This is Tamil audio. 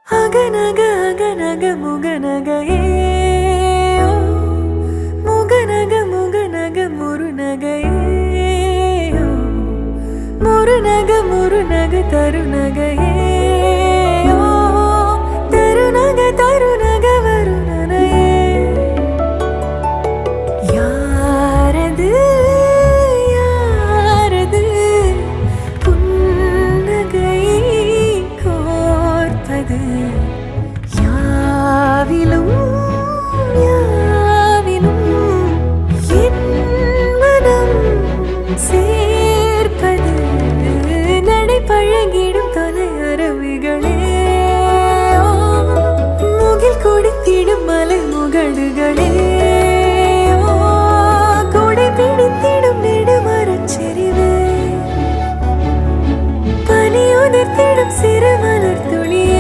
அகநக அகநக முகநகையே முகநக முகநக முருநகையே முருநக முருநக தருநகையே தருநக தருநக வருணனையே யாரது யாரது புன்னகை கோர்த்தது யாவிலும்